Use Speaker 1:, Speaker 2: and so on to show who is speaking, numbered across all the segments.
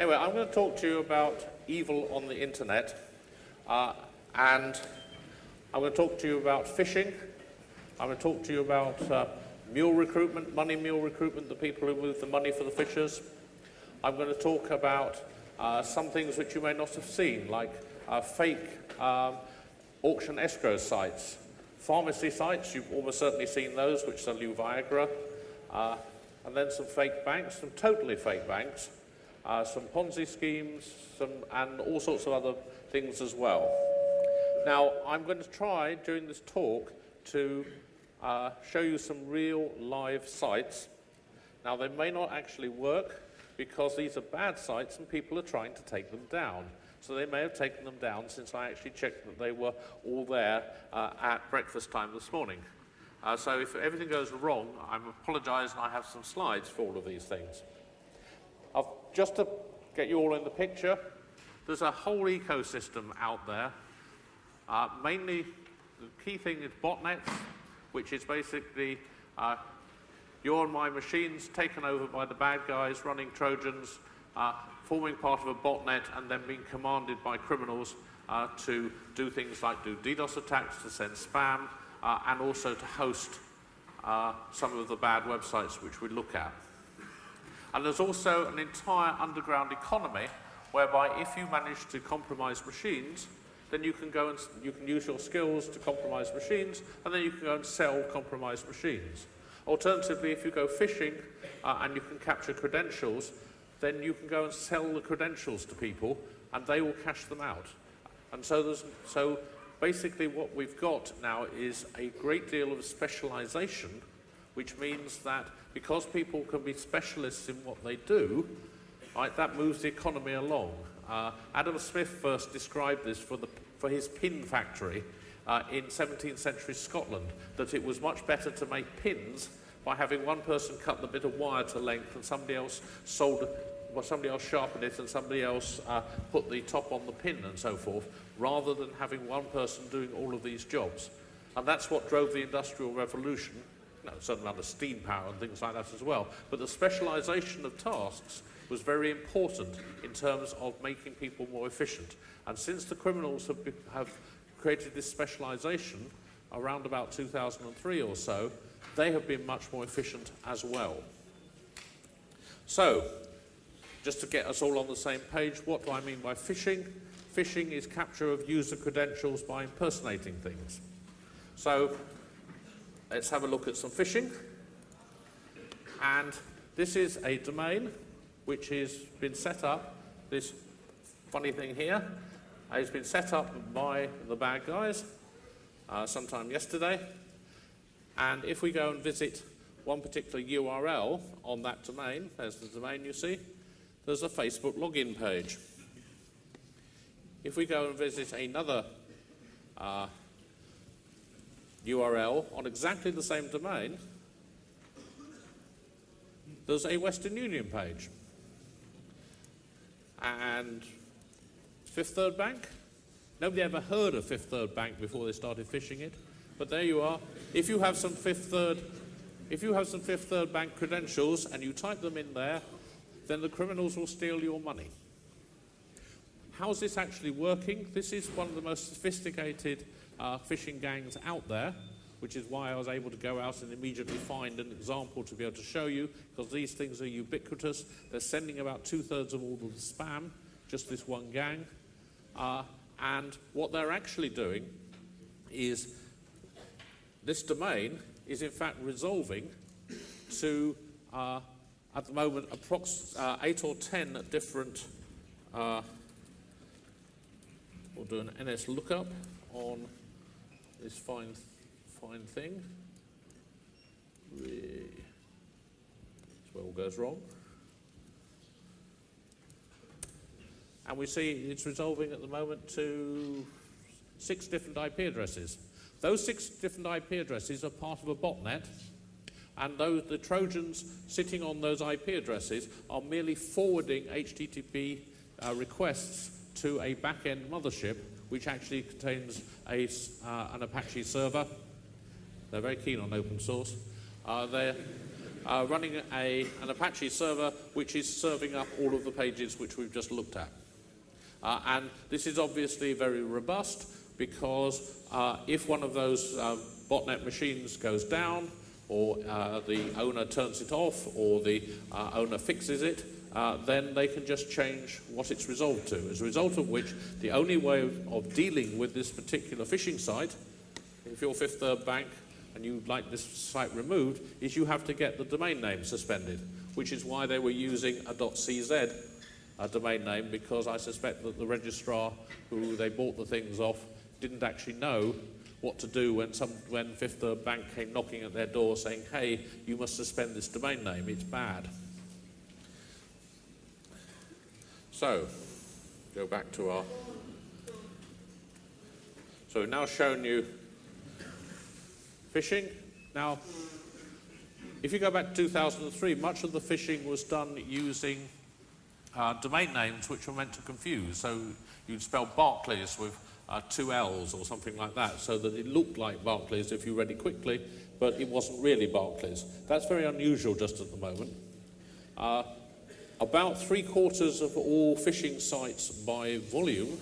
Speaker 1: Anyway, I'm going to talk to you about evil on the internet, and I'm going to talk to you about phishing. I'm going to talk to you about mule recruitment, money mule recruitment, the people who move the money for the fishers. I'm going to talk about some things which you may not have seen, like fake auction escrow sites. Pharmacy sites, you've almost certainly seen those, which sell you Viagra. And then some fake banks, some totally fake banks, some Ponzi schemes, and all sorts of other things as well. Now, I'm going to try, during this talk, to show you some real live sites. Now, they may not actually work, because these are bad sites and people are trying to take them down. So they may have taken them down since I actually checked that they were all there at breakfast time this morning. So if everything goes wrong, I apologise, and I have some slides for all of these things. Just to get you all in the picture, there's a whole ecosystem out there. Mainly, the key thing is botnets, which is basically your and my machines taken over by the bad guys running Trojans, forming part of a botnet and then being commanded by criminals to do things like do DDoS attacks, to send spam, and also to host some of the bad websites which we look at. And there's also an entire underground economy whereby if you manage to compromise machines, then you can go and you can use your skills to compromise machines, and then you can go and sell compromised machines. Alternatively, if you go phishing and you can capture credentials, then you can go and sell the credentials to people, and they will cash them out. And so basically what we've got now is a great deal of specialization, which means that because people can be specialists in what they do, right, that moves the economy along. Adam Smith first described this for his pin factory in 17th century Scotland, that it was much better to make pins by having one person cut the bit of wire to length and somebody else sharpened it and somebody else put the top on the pin and so forth, rather than having one person doing all of these jobs. And that's what drove the Industrial Revolution, a certain amount of steam power and things like that as well. But the specialization of tasks was very important in terms of making people more efficient. And since the criminals have created this specialization around about 2003 or so, they have been much more efficient as well. So, just to get us all on the same page, what do I mean by phishing? Phishing is capture of user credentials by impersonating things. So, let's have a look at some phishing. And this is a domain which has been set up, this funny thing here, has been set up by the bad guys sometime yesterday. And if we go and visit one particular URL on that domain, there's the domain you see, there's a Facebook login page. If we go and visit another URL on exactly the same domain, there's a Western Union page. And Fifth Third Bank? Nobody ever heard of Fifth Third Bank before they started phishing it, but there you are. If you have some Fifth Third Bank credentials and you type them in there, then the criminals will steal your money. How's this actually working? This is one of the most sophisticated phishing gangs out there, which is why I was able to go out and immediately find an example to be able to show you, because these things are ubiquitous. They're sending about 2/3 of all of the spam, just this one gang. And what they're actually doing is, this domain is in fact resolving to, at the moment, 8 or 10 different, we'll do an NS lookup on this fine thing. That's where all goes wrong. And we see it's resolving at the moment to 6 different IP addresses. Those 6 different IP addresses are part of a botnet, and the Trojans sitting on those IP addresses are merely forwarding HTTP requests to a back-end mothership, which actually contains an Apache server. They're very keen on open source. running an Apache server which is serving up all of the pages which we've just looked at. And this is obviously very robust because if one of those botnet machines goes down, or the owner turns it off, or the owner fixes it, then they can just change what it's resolved to. As a result of which, the only way of dealing with this particular phishing site, if you're Fifth Third Bank and you'd like this site removed, is you have to get the domain name suspended, which is why they were using a .cz domain name, because I suspect that the registrar who they bought the things off didn't actually know what to do when Fifth Third Bank came knocking at their door saying, hey, you must suspend this domain name, it's bad. So, go back to our... So we've now shown you phishing. Now, if you go back to 2003, much of the phishing was done using domain names which were meant to confuse. So you'd spell Barclays with 2 L's or something like that, so that it looked like Barclays if you read it quickly, but it wasn't really Barclays. That's very unusual just at the moment. About 3/4 of all phishing sites by volume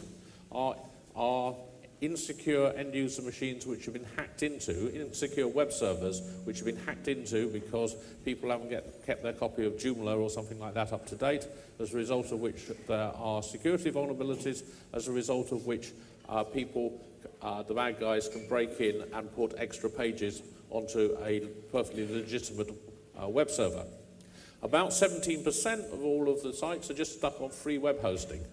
Speaker 1: are insecure end-user machines which have been hacked into, insecure web servers which have been hacked into because people haven't kept their copy of Joomla or something like that up to date, as a result of which there are security vulnerabilities, as a result of which the bad guys can break in and put extra pages onto a perfectly legitimate web server. About 17% of all of the sites are just stuck on free web hosting,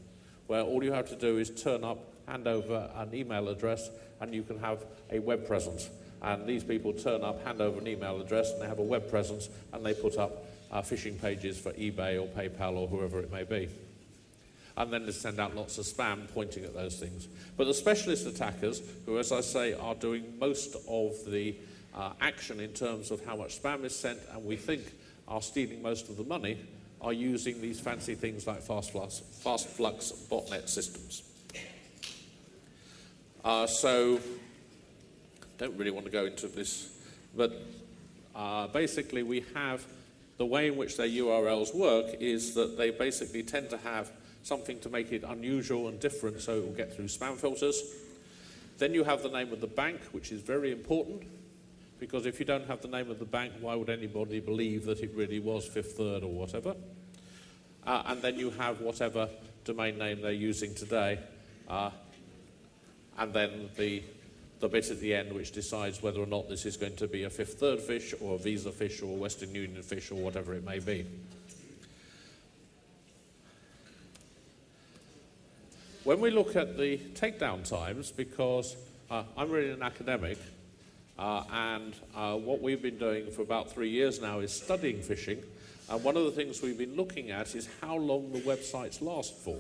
Speaker 1: where all you have to do is turn up, hand over an email address, and you can have a web presence. And these people turn up, hand over an email address, and they have a web presence, and they put up phishing pages for eBay or PayPal or whoever it may be. And then they send out lots of spam pointing at those things. But the specialist attackers, who, as I say, are doing most of the action in terms of how much spam is sent, and we think are stealing most of the money, are using these fancy things like fast flux botnet systems. So, don't really want to go into this, but basically we have the way in which their URLs work is that they basically tend to have something to make it unusual and different, so it will get through spam filters. Then you have the name of the bank, which is very important, because if you don't have the name of the bank, why would anybody believe that it really was Fifth Third or whatever? And then you have whatever domain name they're using today, and then the bit at the end which decides whether or not this is going to be a Fifth Third fish or a Visa fish or a Western Union fish or whatever it may be. When we look at the takedown times, because I'm really an academic, and what we've been doing for about 3 years now is studying phishing, and one of the things we've been looking at is how long the websites last for.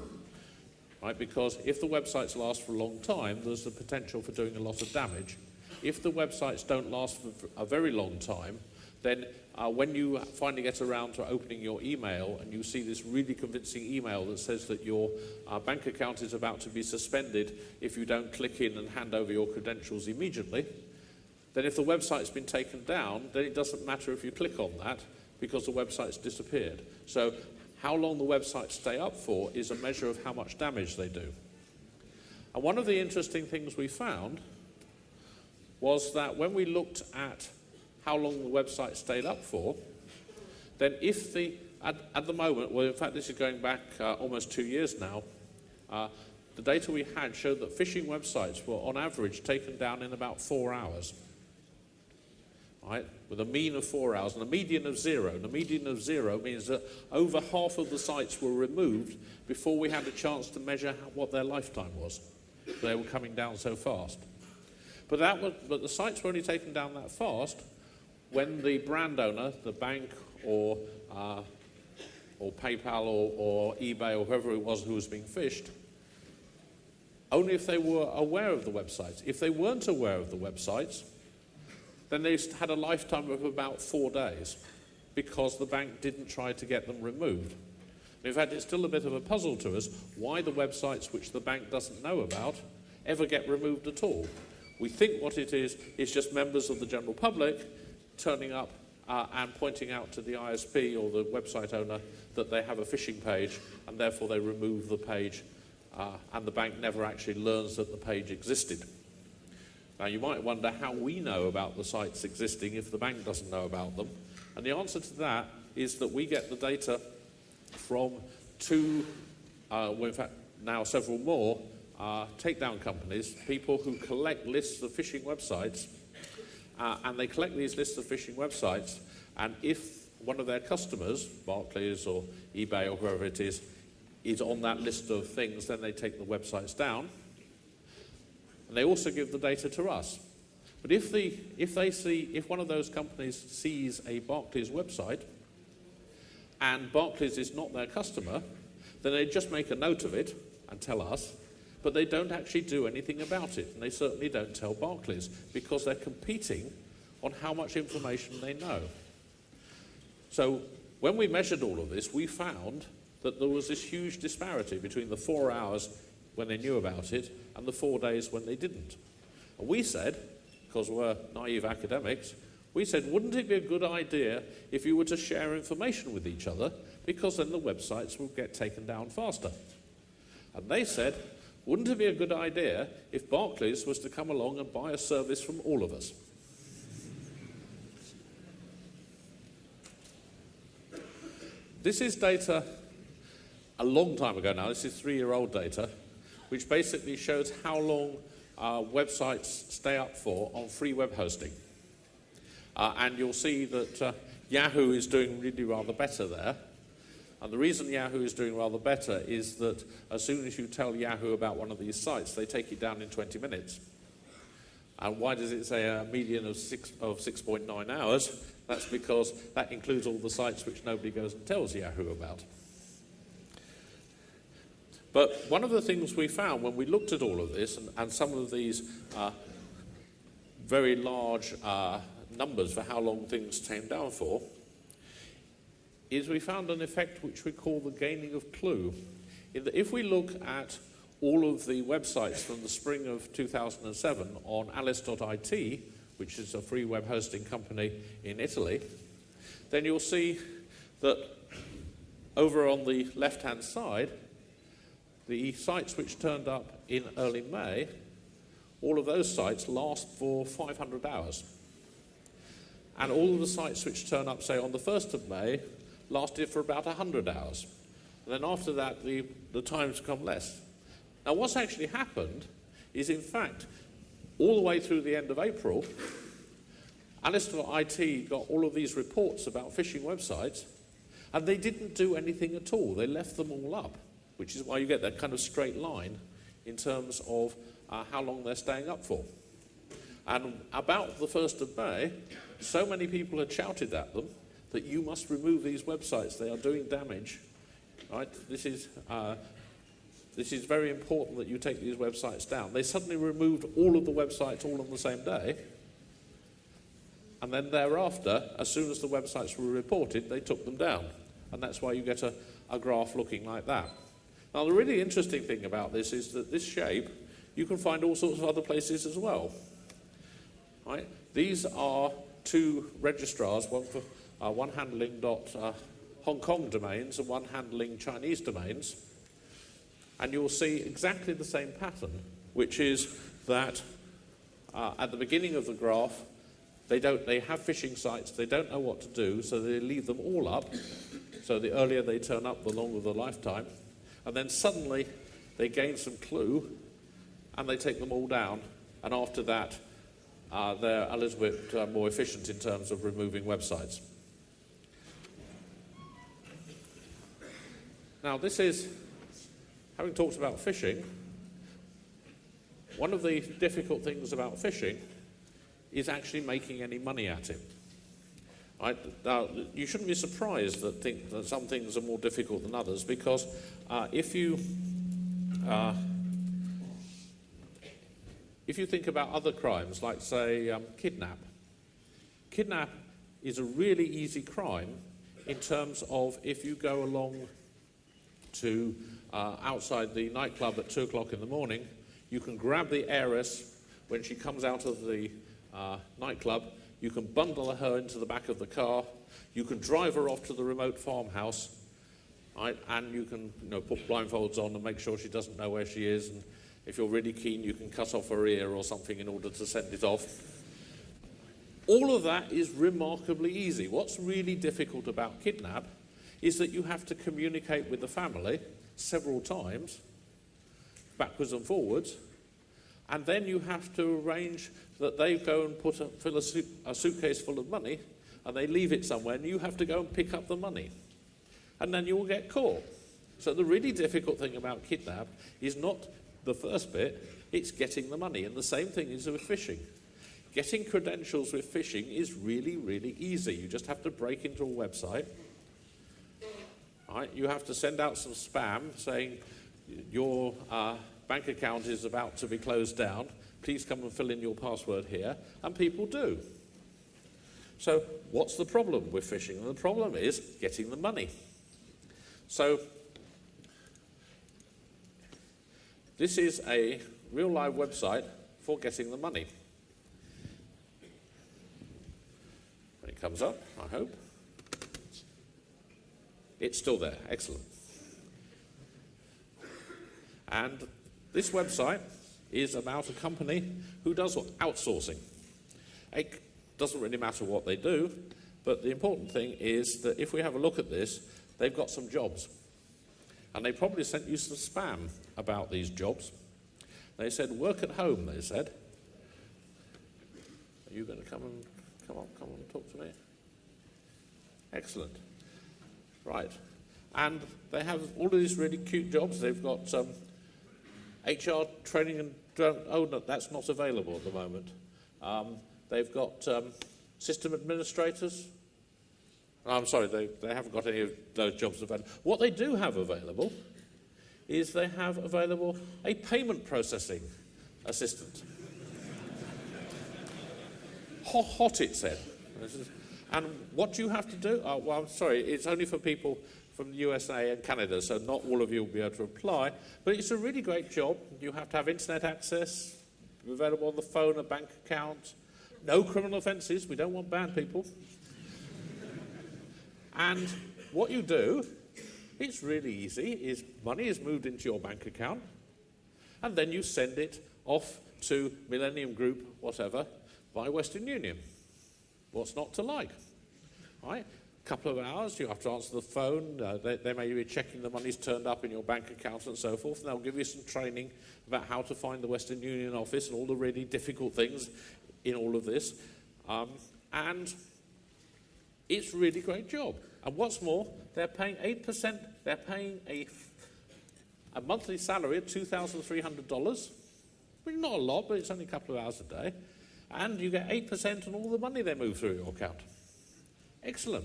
Speaker 1: Right? Because if the websites last for a long time, there's the potential for doing a lot of damage. If the websites don't last for a very long time, then when you finally get around to opening your email and you see this really convincing email that says that your bank account is about to be suspended if you don't click in and hand over your credentials immediately, then if the website's been taken down, then it doesn't matter if you click on that because the website's disappeared. So how long the websites stay up for is a measure of how much damage they do. And one of the interesting things we found was that when we looked at how long the website stayed up for, then if at the moment, well in fact this is going back almost 2 years now, the data we had showed that phishing websites were on average taken down in about 4 hours. Right, with a mean of 4 hours and a median of 0. And a median of 0 means that over half of the sites were removed before we had a chance to measure what their lifetime was. They were coming down so fast. But the sites were only taken down that fast when the brand owner, the bank or PayPal or eBay or whoever it was who was being phished, only if they were aware of the websites. If they weren't aware of the websites, then they had a lifetime of about 4 days because the bank didn't try to get them removed. In fact, it's still a bit of a puzzle to us why the websites which the bank doesn't know about ever get removed at all. We think what it is just members of the general public turning up and pointing out to the ISP or the website owner that they have a phishing page, and therefore they remove the page, and the bank never actually learns that the page existed. Now, you might wonder how we know about the sites existing if the bank doesn't know about them. And the answer to that is that we get the data from two, well, in fact, now several more, takedown companies, people who collect lists of phishing websites, and they collect these lists of phishing websites, and if one of their customers, Barclays or eBay or whoever it is on that list of things, then they take the websites down. And they also give the data to us. But if one of those companies sees a Barclays website and Barclays is not their customer, then they just make a note of it and tell us, but they don't actually do anything about it. And they certainly don't tell Barclays because they're competing on how much information they know. So when we measured all of this, we found that there was this huge disparity between the 4 hours when they knew about it and the 4 days when they didn't. And we said, because we're naive academics, we said, wouldn't it be a good idea if you were to share information with each other, because then the websites will get taken down faster? And they said, wouldn't it be a good idea if Barclays was to come along and buy a service from all of us? This is data a long time ago now. This is 3-year-old data, which basically shows how long websites stay up for on free web hosting. And you'll see that Yahoo is doing really rather better there. And the reason Yahoo is doing rather better is that as soon as you tell Yahoo about one of these sites, they take it down in 20 minutes. And why does it say a median of 6.9 hours? That's because that includes all the sites which nobody goes and tells Yahoo about. But one of the things we found when we looked at all of this, and some of these very large numbers for how long things came down for, is we found an effect which we call the gaining of clue. In that if we look at all of the websites from the spring of 2007 on alice.it, which is a free web hosting company in Italy, then you'll see that over on the left-hand side, the sites which turned up in early May, all of those sites last for 500 hours. And all of the sites which turn up, say, on the 1st of May, lasted for about 100 hours. And then after that, the times become less. Now, what's actually happened is, in fact, all the way through the end of April, alice.it got all of these reports about phishing websites, and they didn't do anything at all. They left them all up, which is why you get that kind of straight line in terms of how long they're staying up for. And about the 1st of May, so many people had shouted at them that you must remove these websites, they are doing damage. Right? This is very important that you take these websites down. They suddenly removed all of the websites all on the same day, and then thereafter, as soon as the websites were reported, they took them down. And that's why you get a graph looking like that. Now, the really interesting thing about this is that this shape, you can find all sorts of other places as well. Right? These are two registrars, one handling Hong Kong domains and one handling Chinese domains. And you'll see exactly the same pattern, which is that at the beginning of the graph, they have phishing sites, they don't know what to do, so they leave them all up. So the earlier they turn up, the longer the lifetime. And then suddenly they gain some clue and they take them all down. And after that, they're a little bit more efficient in terms of removing websites. Now, this is, having talked about phishing, one of the difficult things about phishing is actually making any money at it. Right? Now, you shouldn't be surprised that some things are more difficult than others, because if you think about other crimes, like, say, kidnap is a really easy crime in terms of if you go along to outside the nightclub at 2 o'clock in the morning, you can grab the heiress when she comes out of the nightclub, You can bundle her into the back of the car. You can drive her off to the remote farmhouse, right? And you can put blindfolds on and make sure she doesn't know where she is. And if you're really keen, you can cut off her ear or something in order to send it off. All of that is remarkably easy. What's really difficult about kidnap is that you have to communicate with the family several times, backwards and forwards, and then you have to arrange that they go and fill a suitcase full of money, and they leave it somewhere, and you have to go and pick up the money. And then you will get caught. So the really difficult thing about kidnap is not the first bit, it's getting the money. And the same thing is with phishing. Getting credentials with phishing is really, really easy. You just have to break into a website. Right? You have to send out some spam saying your bank account is about to be closed down. Please come and fill in your password here. And people do. So what's the problem with phishing? And the problem is getting the money. So this is a real live website for getting the money. When it comes up, I hope. It's still there. Excellent. And this website is about a company who does outsourcing. It doesn't really matter what they do, but the important thing is that if we have a look at this, they've got some jobs. And they probably sent you some spam about these jobs. They said, work at home, they said. Are you going to come on, talk to me? Excellent. Right. And they have all of these really cute jobs. They've got HR training and... Oh, no, that's not available at the moment. They've got system administrators. I'm sorry, they haven't got any of those jobs available. What they do have available is they have available a payment processing assistant. Hot, it said. And what do you have to do? Oh, well, I'm sorry, it's only for people from the USA and Canada, so not all of you will be able to apply. But it's a really great job. You have to have internet access, available on the phone, a bank account, no criminal offences. We don't want bad people. And what you do, it's really easy, is money is moved into your bank account, and then you send it off to Millennium Group, whatever, by Western Union. What's not to like? Right? A couple of hours, you have to answer the phone, they may be checking the money's turned up in your bank account and so forth, and they'll give you some training about how to find the Western Union office and all the really difficult things in all of this. And it's a really great job. And what's more, they're paying 8%, they're paying a monthly salary of $2,300, which is not a lot, but it's only a couple of hours a day. And you get 8% on all the money they move through your account. Excellent.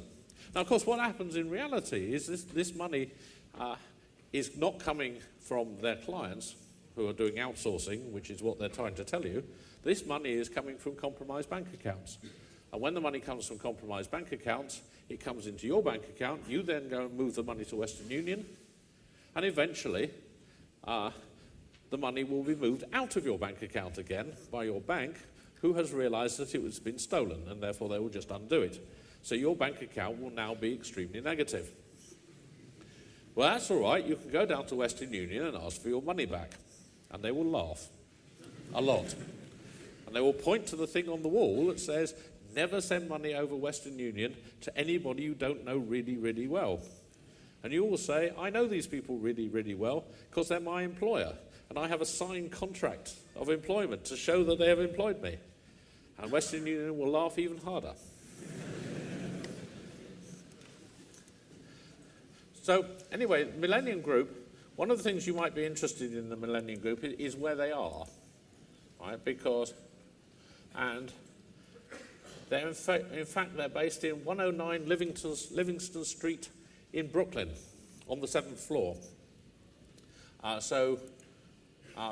Speaker 1: Now, of course, what happens in reality is this money is not coming from their clients who are doing outsourcing, which is what they're trying to tell you. This money is coming from compromised bank accounts. And when the money comes from compromised bank accounts, it comes into your bank account. You then go and move the money to Western Union. And eventually, the money will be moved out of your bank account again by your bank, who has realized that it has been stolen, and therefore they will just undo it. So your bank account will now be extremely negative. Well, that's all right. You can go down to Western Union and ask for your money back. And they will laugh. A lot. And they will point to the thing on the wall that says, never send money over Western Union to anybody you don't know really, really well. And you will say, I know these people really, really well because they're my employer. And I have a signed contract of employment to show that they have employed me. And Western Union will laugh even harder. So, anyway, Millennium Group, one of the things you might be interested in the Millennium Group is where they are, right? Because, and they're in fact, they're based in 109 Livingston Street in Brooklyn, on the 7th floor.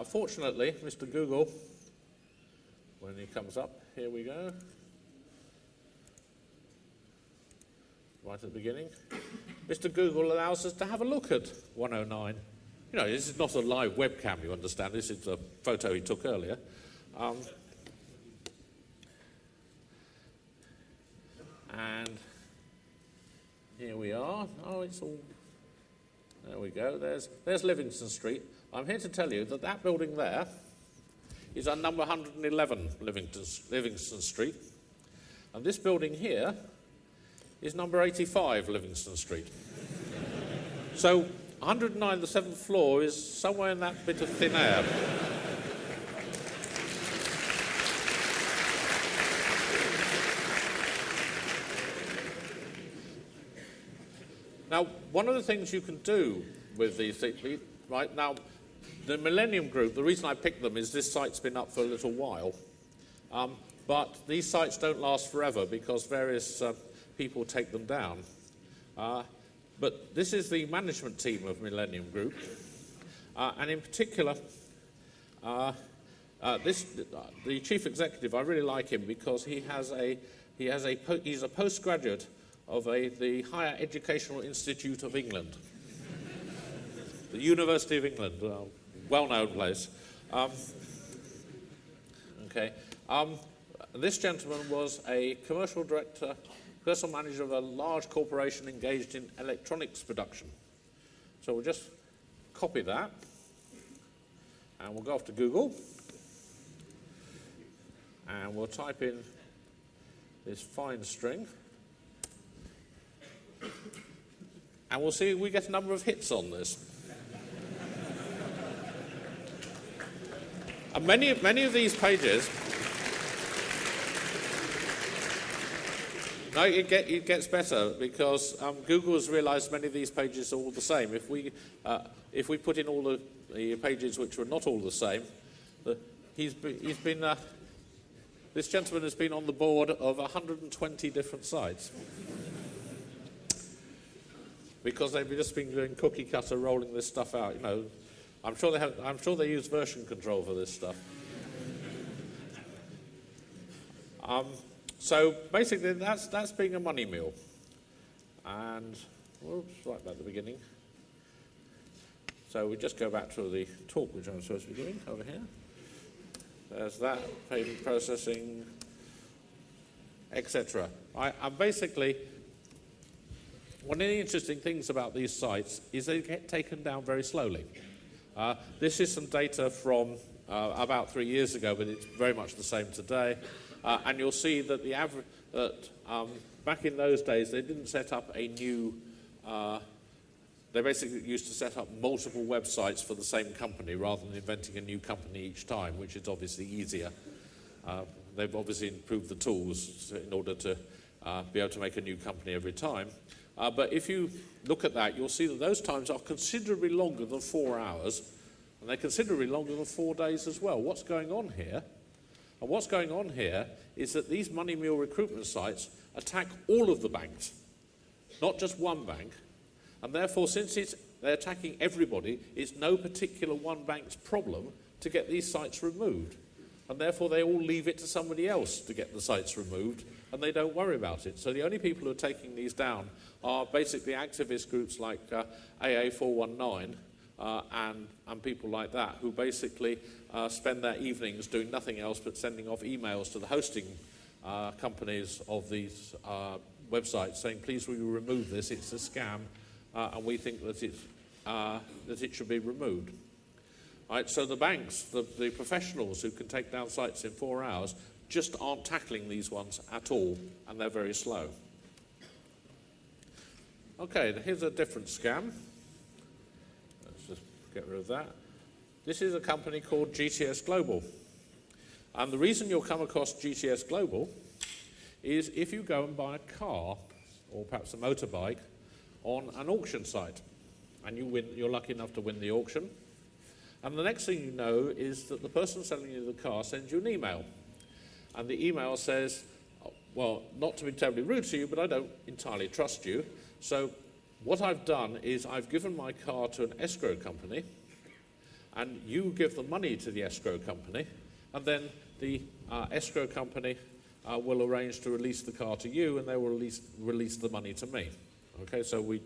Speaker 1: Fortunately, Mr. Google, when he comes up, here we go, right at the beginning, Mr. Google allows us to have a look at 109. You know, this is not a live webcam, you understand, this is a photo he took earlier. And here we are. Oh, it's all... There we go. There's Livingston Street. I'm here to tell you that that building there is on number 111 Livingston Street. And this building here is number 85 Livingston Street. So 109, the 7th floor, is somewhere in that bit of thin air. Now, one of the things you can do with these things, right now, the Millennium Group, the reason I picked them is this site's been up for a little while, but these sites don't last forever because various people take them down. But this is the management team of Millennium Group, and in particular, the chief executive, I really like him because he's a postgraduate of the Higher Educational Institute of England, the University of England, well-known place. This gentleman was a commercial director, personal manager of a large corporation engaged in electronics production. So we'll just copy that, and we'll go off to Google, and we'll type in this fine string, and we'll see we get a number of hits on this. And many of these pages, no, it gets better because Google has realised many of these pages are all the same. If we put in all the pages which are not all the same, this gentleman has been on the board of 120 different sites. Because they've just been doing cookie cutter, rolling this stuff out. You know, I'm sure they use version control for this stuff. So basically, that's being a money mule. And whoops, right back at the beginning. So we just go back to the talk which I'm supposed to be doing over here. There's that payment processing, etc. I'm basically. One of the interesting things about these sites is they get taken down very slowly. This is some data from about 3 years ago, but it's very much the same today. And you'll see that back in those days, they didn't set up a new... they basically used to set up multiple websites for the same company rather than inventing a new company each time, which is obviously easier. They've obviously improved the tools in order to be able to make a new company every time. But if you look at that, you'll see that those times are considerably longer than 4 hours, and they're considerably longer than 4 days as well. What's going on here? And what's going on here is that these money mule recruitment sites attack all of the banks, not just one bank, and therefore, since they're attacking everybody, it's no particular one bank's problem to get these sites removed. And therefore, they all leave it to somebody else to get the sites removed, and they don't worry about it. So the only people who are taking these down are basically activist groups like AA 419 and people like that, who basically spend their evenings doing nothing else but sending off emails to the hosting companies of these websites saying, please will you remove this, it's a scam, and we think that it should be removed. Right, so the banks, the professionals who can take down sites in 4 hours, just aren't tackling these ones at all, and they're very slow. Okay, here's a different scam. Let's just get rid of that. This is a company called GTS Global. And the reason you'll come across GTS Global is if you go and buy a car, or perhaps a motorbike, on an auction site, and you're lucky enough to win the auction. And the next thing you know is that the person selling you the car sends you an email. And the email says, well, not to be terribly rude to you, but I don't entirely trust you. So what I've done is I've given my car to an escrow company, and you give the money to the escrow company, and then the escrow company will arrange to release the car to you, and they will release the money to me. Okay, so we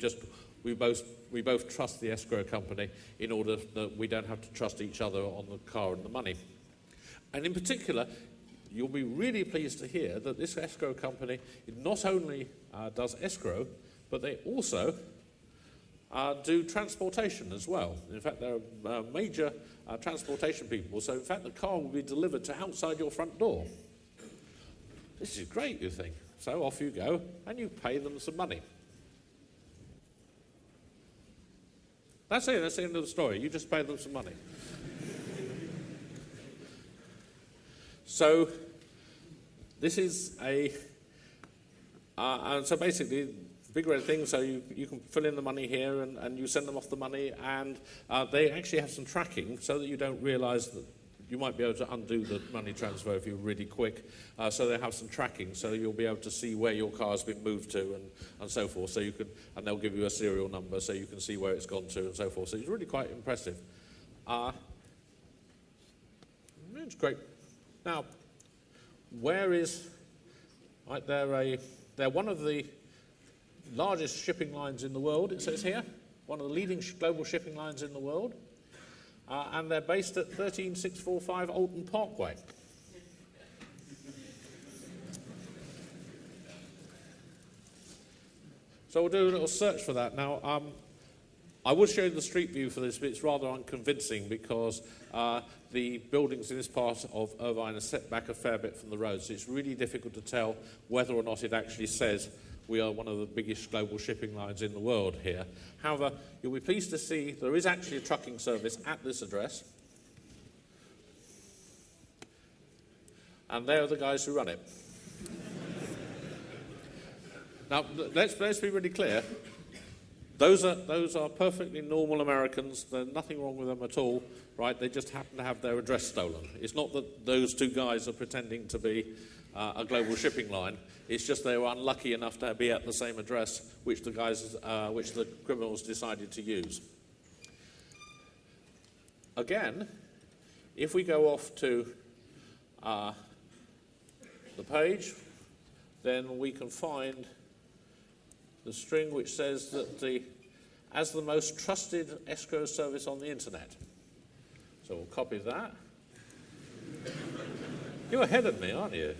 Speaker 1: both trust the escrow company in order that we don't have to trust each other on the car and the money. And in particular, you'll be really pleased to hear that this escrow company not only does escrow, but they also do transportation as well. In fact, they're major transportation people, so in fact the car will be delivered to outside your front door. This is great, you think. So off you go, and you pay them some money. That's it, that's the end of the story. You just pay them some money. So this is and so basically, big red thing, so you can fill in the money here and you send them off the money, and they actually have some tracking so that you don't realize that you might be able to undo the money transfer if you're really quick. So they have some tracking, so you'll be able to see where your car's been moved to and so forth. So you can, and they'll give you a serial number so you can see where it's gone to and so forth. So it's really quite impressive. It's great. Now, where is, right, they're one of the largest shipping lines in the world, it says here, one of the leading global shipping lines in the world, and they're based at 13645 Alton Parkway. So we'll do a little search for that. Now, I would show you the street view for this, but it's rather unconvincing because the buildings in this part of Irvine are set back a fair bit from the road, so it's really difficult to tell whether or not it actually says we are one of the biggest global shipping lines in the world here. However, you'll be pleased to see there is actually a trucking service at this address, and they are the guys who run it. Now, let's be really clear. Those are perfectly normal Americans. There's nothing wrong with them at all, right? They just happen to have their address stolen. It's not that those two guys are pretending to be a global shipping line. It's just they were unlucky enough to be at the same address which the criminals decided to use. Again, if we go off to the page, then we can find the string which says that as the most trusted escrow service on the internet. So we'll copy that. You're ahead of me, aren't you?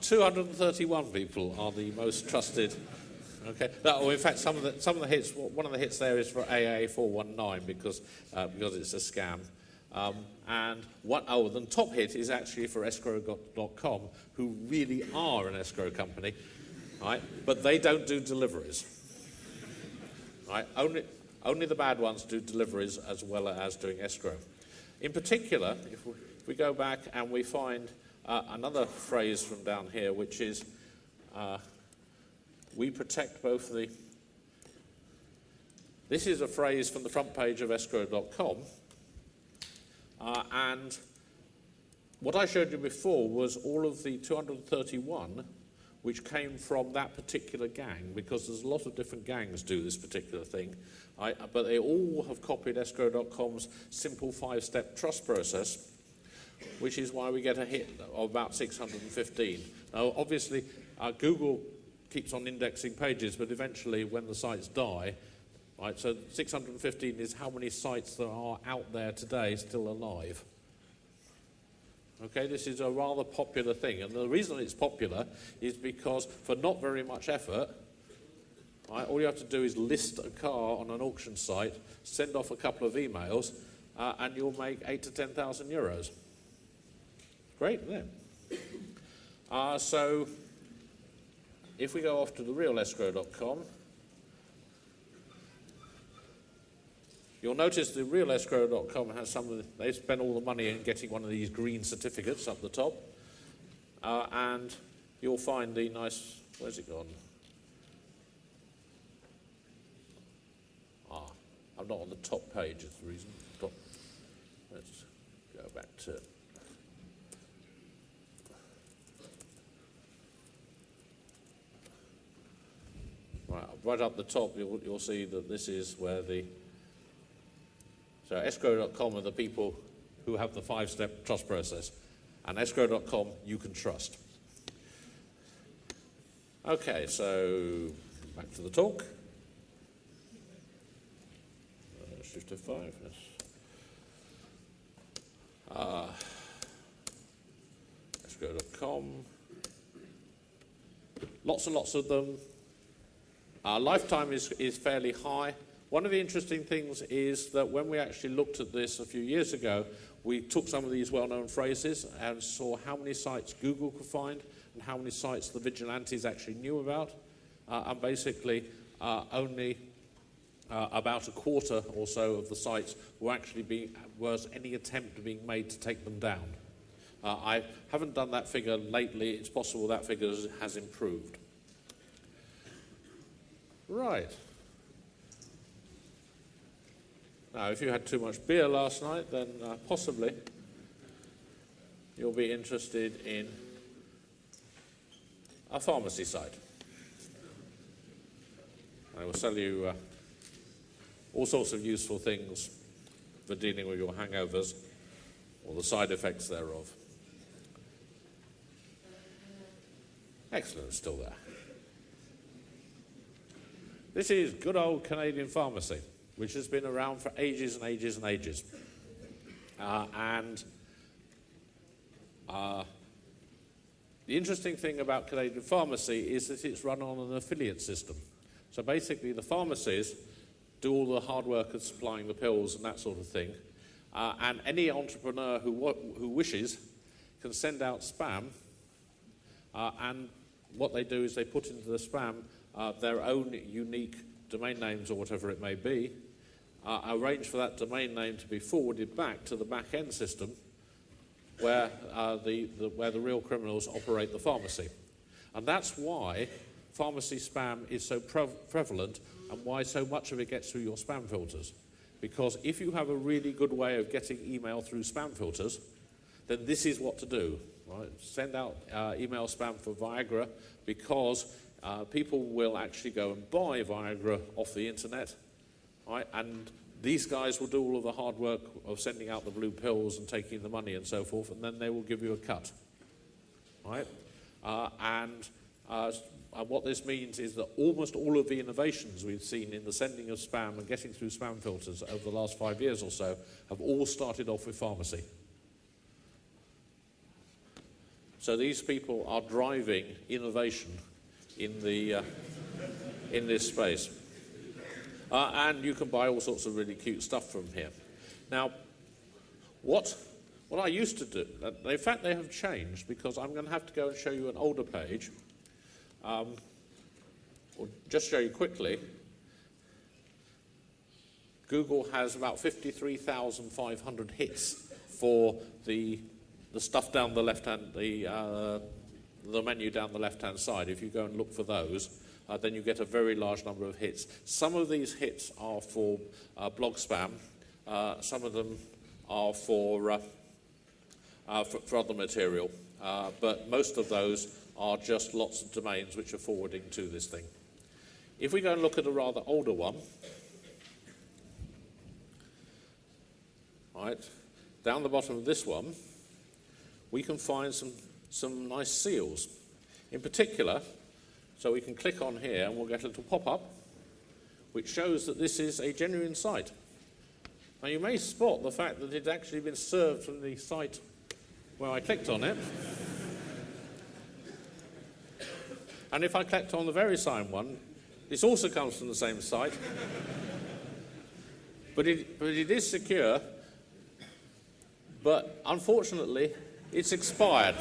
Speaker 1: 231 people are the most trusted. Okay. Oh, in fact, some of the hits. One of the hits there is for AA 419 because it's a scam. The top hit is actually for escrow.com, who really are an escrow company, right? But they don't do deliveries, right? Only the bad ones do deliveries as well as doing escrow. In particular, if we go back and we find another phrase from down here, which is we protect both the. This is a phrase from the front page of escrow.com. And what I showed you before was all of the 231 which came from that particular gang, because there's a lot of different gangs do this particular thing, but they all have copied escrow.com's simple 5-step trust process, which is why we get a hit of about 615. Now, obviously, Google keeps on indexing pages, but eventually when the sites die, right, so 615 is how many sites there are out there today still alive. Okay, this is a rather popular thing, and the reason it's popular is because for not very much effort, right, all you have to do is list a car on an auction site, send off a couple of emails, and you'll make 8,000 to 10,000 euros. Great, isn't it? So if we go off to the real escrow.com, you'll notice the real escrow.com has they spend all the money in getting one of these green certificates up the top, and you'll find the nice, where's it gone? I'm not on the top page, is the reason. Let's go back to, right up the top, you'll see that this is where so escrow.com are the people who have the 5-step trust process, and escrow.com you can trust. Okay, so back to the talk. Shift F5, yes. escrow.com. Lots and lots of them. Lifetime is fairly high. One of the interesting things is that when we actually looked at this a few years ago, we took some of these well-known phrases and saw how many sites Google could find and how many sites the vigilantes actually knew about. And basically, only about a quarter or so of the sites was any attempt being made to take them down. I haven't done that figure lately. It's possible that figure has improved. Right. Now, if you had too much beer last night, then possibly you'll be interested in a pharmacy site. I will sell you all sorts of useful things for dealing with your hangovers or the side effects thereof. Excellent, still there. This is good old Canadian pharmacy, which has been around for ages and ages and ages. The interesting thing about Canadian pharmacy is that it's run on an affiliate system. So basically the pharmacies do all the hard work of supplying the pills and that sort of thing. And any entrepreneur who wishes can send out spam, and what they do is they put into the spam their own unique domain names or whatever it may be, arrange for that domain name to be forwarded back to the back-end system where the real criminals operate the pharmacy. And that's why pharmacy spam is so prevalent and why so much of it gets through your spam filters. Because if you have a really good way of getting email through spam filters, then this is what to do. Right? Send out email spam for Viagra, because people will actually go and buy Viagra off the internet, right? And these guys will do all of the hard work of sending out the blue pills and taking the money and so forth, and then they will give you a cut, right? And what this means is that almost all of the innovations we've seen in the sending of spam and getting through spam filters over the last 5 years or so have all started off with pharmacy. So these people are driving innovation in this space. And you can buy all sorts of really cute stuff from here. Now, what I used to do, in fact they have changed, because I'm going to have to go and show you an older page. Or just show you quickly. Google has about 53,500 hits for the stuff down the left-hand, the menu down the left-hand side. If you go and look for those, then you get a very large number of hits. Some of these hits are for blog spam. Some of them are for other material. But most of those are just lots of domains which are forwarding to this thing. If we go and look at a rather older one, right, down the bottom of this one, we can find some nice seals. In particular, so we can click on here and we'll get a little pop-up which shows that this is a genuine site. Now you may spot the fact that it's actually been served from the site where I clicked on it. And if I clicked on the VeriSign one, this also comes from the same site. But it is secure, but unfortunately it's expired.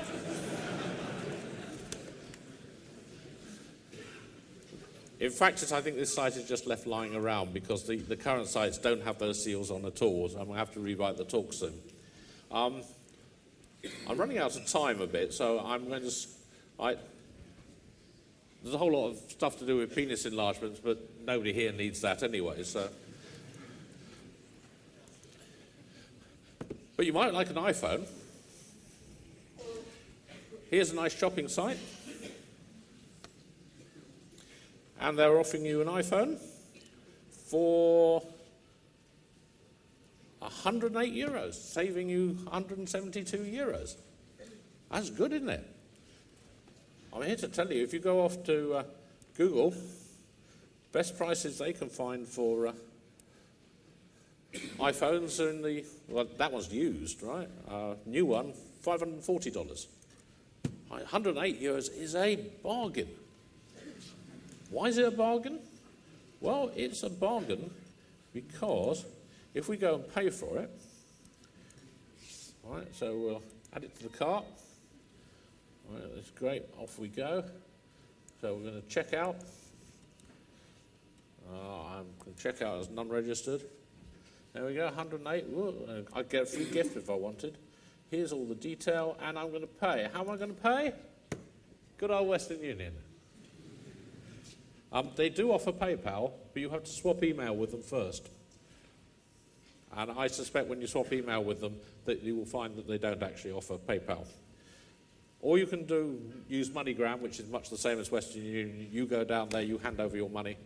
Speaker 1: In fact, I think this site is just left lying around because the current sites don't have those seals on at all, so I'm going to have to rewrite the talk soon. I'm running out of time a bit, so I'm going to... there's a whole lot of stuff to do with penis enlargements, but nobody here needs that anyway, so... But you might like an iPhone. Here's a nice shopping site. And they're offering you an iPhone for €108, saving you €172. That's good, isn't it? I'm here to tell you, if you go off to Google, best prices they can find for iPhones are in the, well, that one's used, right? New one, $540. €108 is a bargain. Why is it a bargain? Well, it's a bargain because if we go and pay for it, right, so we'll add it to the cart. Right, that's great, off we go. So we're going to check out. I'm going to check out as non-registered. There we go, 108. Ooh, I'd get a free gift if I wanted. Here's all the detail, and I'm going to pay. How am I going to pay? Good old Western Union. They do offer PayPal, but you have to swap email with them first. And I suspect when you swap email with them that you will find that they don't actually offer PayPal. Or you can use MoneyGram, which is much the same as Western Union. You go down there, you hand over your money,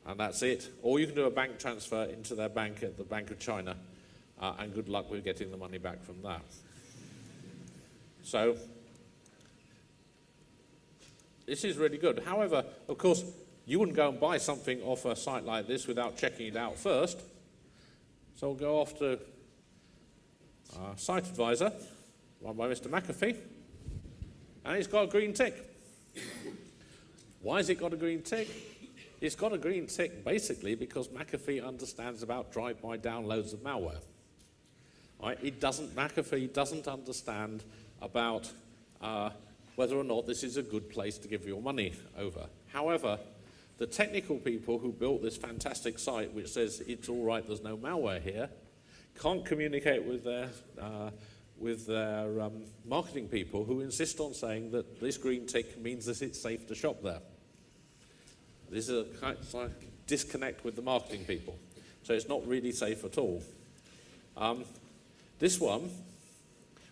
Speaker 1: and that's it. Or you can do a bank transfer into their bank at the Bank of China, and good luck with getting the money back from that. So this is really good. However, of course, you wouldn't go and buy something off a site like this without checking it out first. So we'll go off to Site Advisor, run by Mr. McAfee, and it's got a green tick. Why has it got a green tick? It's got a green tick basically because McAfee understands about drive-by downloads of malware. Right? McAfee doesn't understand about whether or not this is a good place to give your money over. However, the technical people who built this fantastic site which says it's all right, there's no malware here, can't communicate with their marketing people who insist on saying that this green tick means that it's safe to shop there. This is a kind of disconnect with the marketing people. So it's not really safe at all. This one,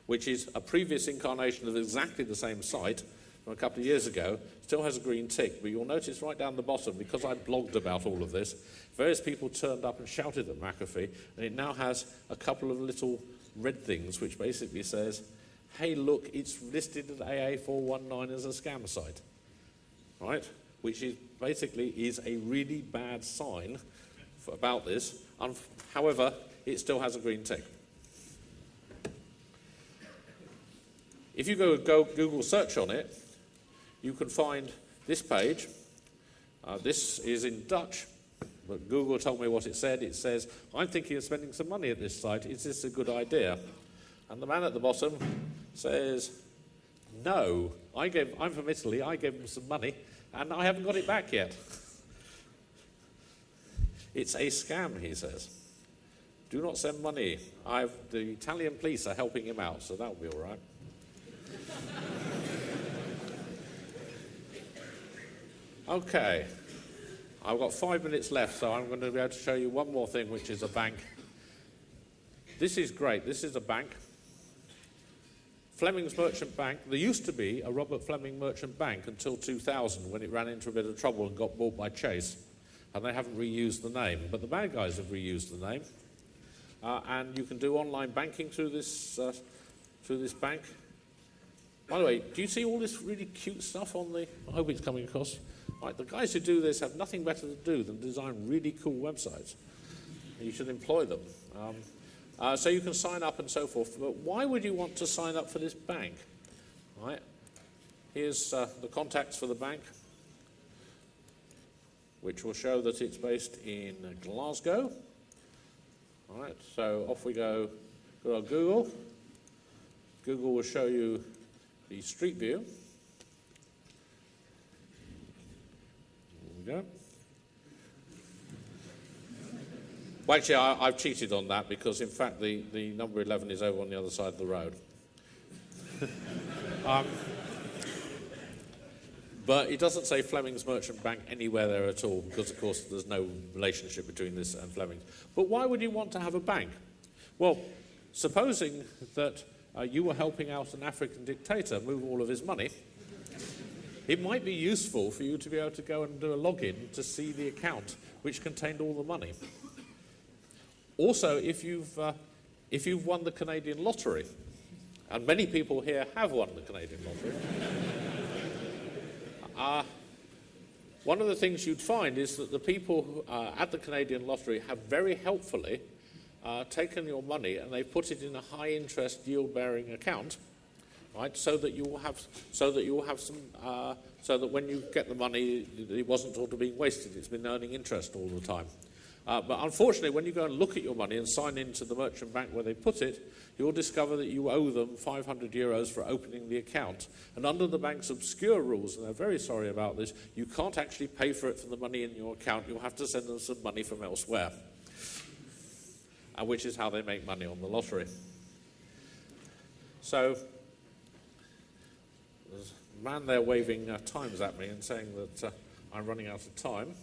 Speaker 1: which is a previous incarnation of exactly the same site from a couple of years ago, still has a green tick, but you'll notice right down the bottom, because I blogged about all of this, various people turned up and shouted at McAfee, and it now has a couple of little red things which basically says, hey look, it's listed at AA419 as a scam site, right? Which is basically is a really bad sign about this. However, it still has a green tick. If you go Google search on it, you can find this page. This is in Dutch, but Google told me what it said. It says, I'm thinking of spending some money at this site. Is this a good idea? And the man at the bottom says, no. I'm from Italy. I gave him some money, and I haven't got it back yet. It's a scam, he says. Do not send money. The Italian police are helping him out, so that'll be all right. Okay, I've got 5 minutes left, so I'm going to be able to show you one more thing, which is a bank. This is great. This is a bank. Fleming's Merchant Bank. There used to be a Robert Fleming Merchant Bank until 2000, when it ran into a bit of trouble and got bought by Chase, and they haven't reused the name, but the bad guys have reused the name. And you can do online banking through this bank. By the way, do you see all this really cute stuff on the... I hope it's coming across. Right, the guys who do this have nothing better to do than design really cool websites. You should employ them. So you can sign up and so forth. But why would you want to sign up for this bank? Right. Here's the contacts for the bank, which will show that it's based in Glasgow. All right, so off we go. Go on Google. Google will show you the street view. There we go. Well, actually, I've cheated on that because, in fact, the number 11 is over on the other side of the road. But it doesn't say Fleming's Merchant Bank anywhere there at all because, of course, there's no relationship between this and Fleming's. But why would you want to have a bank? Well, supposing that you were helping out an African dictator move all of his money, it might be useful for you to be able to go and do a login to see the account which contained all the money. Also, if you've won the Canadian lottery, and many people here have won the Canadian lottery, one of the things you'd find is that the people at the Canadian Lottery have very helpfully taken your money and they put it in a high interest yield bearing account, right, so that you will have some so that when you get the money it wasn't sort of being wasted, it's been earning interest all the time. But unfortunately, when you go and look at your money and sign into the merchant bank where they put it, you'll discover that you owe them 500 euros for opening the account. And under the bank's obscure rules, and they're very sorry about this, you can't actually pay for it from the money in your account. You'll have to send them some money from elsewhere, which is how they make money on the lottery. So there's a man there waving times at me and saying that I'm running out of time.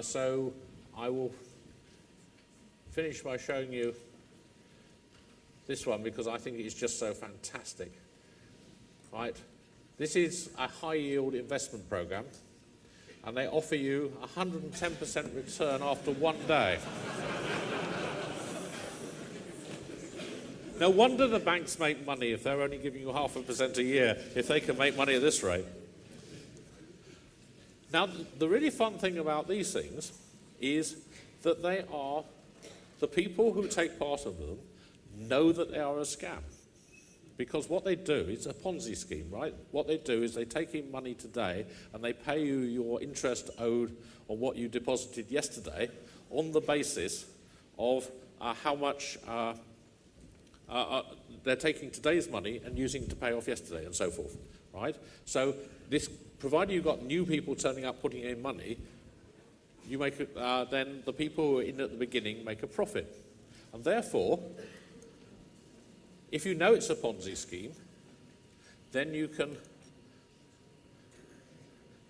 Speaker 1: So I will finish by showing you this one because I think it's just so fantastic. Right? This is a high yield investment program and they offer you 110% return after 1 day. No wonder the banks make money if they're only giving you 0.5% a year, if they can make money at this rate. Now, the really fun thing about these things is that they are, the people who take part of them know that they are a scam. Because what they do, it's a Ponzi scheme, right? What they do is they take in money today and they pay you your interest owed on what you deposited yesterday on the basis of how much they're taking today's money and using to pay off yesterday and so forth, right? So this, provided you've got new people turning up putting in money, you make then the people who are in at the beginning make a profit. And therefore, if you know it's a Ponzi scheme, then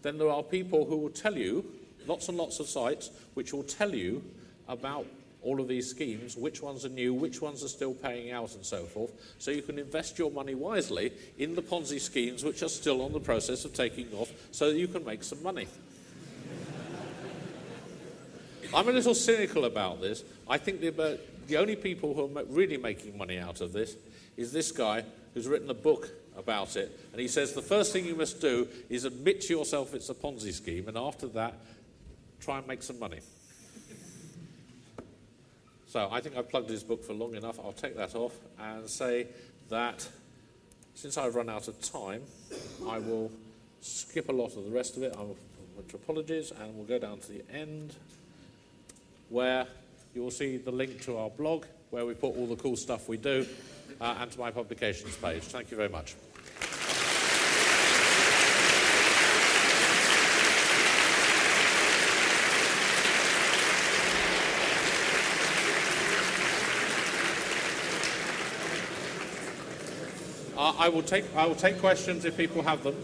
Speaker 1: there are people who will tell you, lots and lots of sites, which will tell you about all of these schemes, which ones are new, which ones are still paying out and so forth, so you can invest your money wisely in the Ponzi schemes which are still on the process of taking off so that you can make some money. I'm a little cynical about this. I think the only people who are really making money out of this is this guy who's written a book about it, and he says the first thing you must do is admit to yourself it's a Ponzi scheme, and after that, try and make some money. So I think I've plugged his book for long enough. I'll take that off and say that since I've run out of time, I will skip a lot of the rest of it. Much apologies, and we'll go down to the end where you'll see the link to our blog where we put all the cool stuff we do and to my publications page. Thank you very much. I will take questions if people have them.